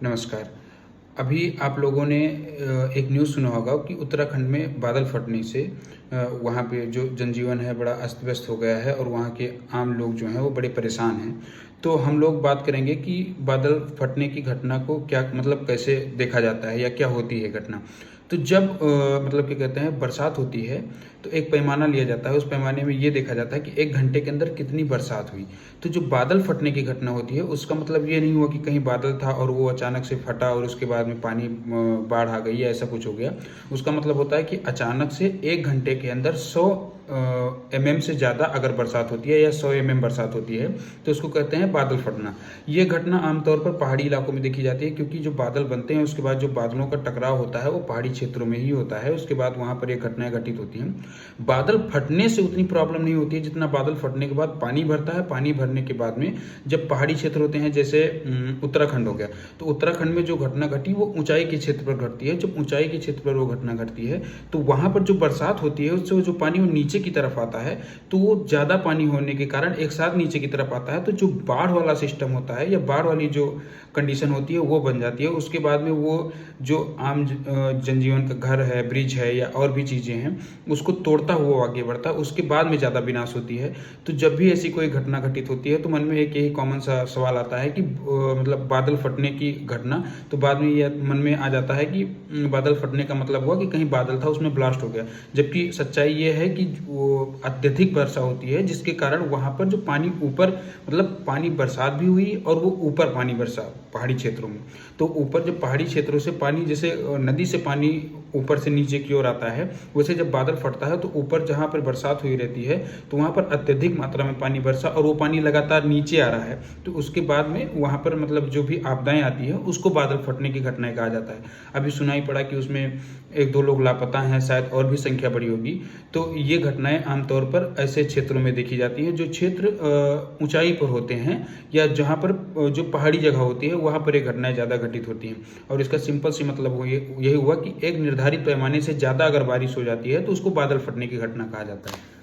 नमस्कार। अभी आप लोगों ने एक न्यूज़ सुना होगा कि उत्तराखंड में बादल फटने से वहाँ पे जो जनजीवन है बड़ा अस्त-व्यस्त हो गया है और वहाँ के आम लोग जो हैं वो बड़े परेशान हैं। तो हम लोग बात करेंगे कि बादल फटने की घटना को क्या मतलब कैसे देखा जाता है या क्या होती है घटना। तो जब मतलब क्या कहते हैं बरसात होती है तो एक पैमाना लिया जाता है, उस पैमाने में ये देखा जाता है कि 1 घंटे के अंदर कितनी बरसात हुई। तो जो बादल फटने की घटना होती है उसका मतलब ये नहीं हुआ कि कहीं बादल था और वो अचानक से फटा और उसके बाद में पानी बाढ़ आ गई या ऐसा कुछ हो गया। उसका मतलब होता है कि अचानक से 1 घंटे के अंदर 100 एमएम से ज़्यादा अगर बरसात होती है या 100 एमएम बरसात होती है तो उसको कहते हैं बादल फटना। ये घटना आमतौर पर पहाड़ी इलाकों में देखी जाती है क्योंकि जो बादल बनते हैं उसके बाद जो बादलों का टकराव होता है वो पहाड़ी क्षेत्रों में ही होता है, उसके बाद वहाँ पर ये घटनाएं घटित होती हैं। बादल फटने से उतनी प्रॉब्लम नहीं होती है जितना बादल फटने के बाद पानी भरता है। पानी भरने के बाद में जब पहाड़ी क्षेत्र होते हैं जैसे उत्तराखंड हो गया, तो उत्तराखंड में जो घटना घटी वो ऊंचाई के क्षेत्र पर घटती है। जब ऊंचाई के क्षेत्र पर वो घटना घटती है तो वहाँ पर जो बरसात होती है उससे जो पानी वो नीचे की तरफ आता है, तो वो ज़्यादा पानी होने के कारण एक साथ नीचे की तरफ आता है, तो जो बाढ़ वाला सिस्टम होता है या बाढ़ वाली जो कंडीशन होती है वो बन जाती है। उसके बाद में वो जो आम जनजीवन का घर है, ब्रिज है या और भी चीज़ें हैं उसको तोड़ता हुआ आगे बढ़ता है, उसके बाद में ज़्यादा विनाश होती है। तो जब भी ऐसी कोई घटना घटित होती है तो मन में एक यही कॉमन सा सवाल आता है कि मतलब बादल फटने की घटना, तो बाद में यह मन में आ जाता है कि बादल फटने का मतलब हुआ कि कहीं बादल था उसमें ब्लास्ट हो गया। जबकि सच्चाई ये है कि वो अत्यधिक वर्षा होती है जिसके कारण वहाँ पर जो पानी ऊपर मतलब पानी बरसात भी हुई और वो ऊपर पानी बरसा पहाड़ी क्षेत्रों में। तो ऊपर जब पहाड़ी क्षेत्रों से पानी जैसे नदी से पानी ऊपर से नीचे की ओर आता है, वैसे जब बादल फटता है तो ऊपर जहाँ पर बरसात हुई रहती है तो वहाँ पर अत्यधिक मात्रा में पानी बरसा और वो पानी लगातार नीचे आ रहा है, तो उसके बाद में वहाँ पर मतलब जो भी आपदाएं आती है उसको बादल फटने की घटनाएं कहा जाता है। अभी सुनाई पड़ा कि उसमें 1-2 लोग लापता हैं, शायद और भी संख्या बड़ी होगी। तो ये घटनाएं आमतौर पर ऐसे क्षेत्रों में देखी जाती हैं जो क्षेत्र ऊंचाई पर होते हैं या जहाँ पर जो पहाड़ी जगह होती है वहाँ पर ये घटनाएं ज़्यादा घटित होती हैं। और इसका सिंपल सी मतलब यही हुआ कि एक निर्धारित पैमाने से ज़्यादा अगर बारिश हो जाती है तो उसको बादल फटने की घटना कहा जाता है।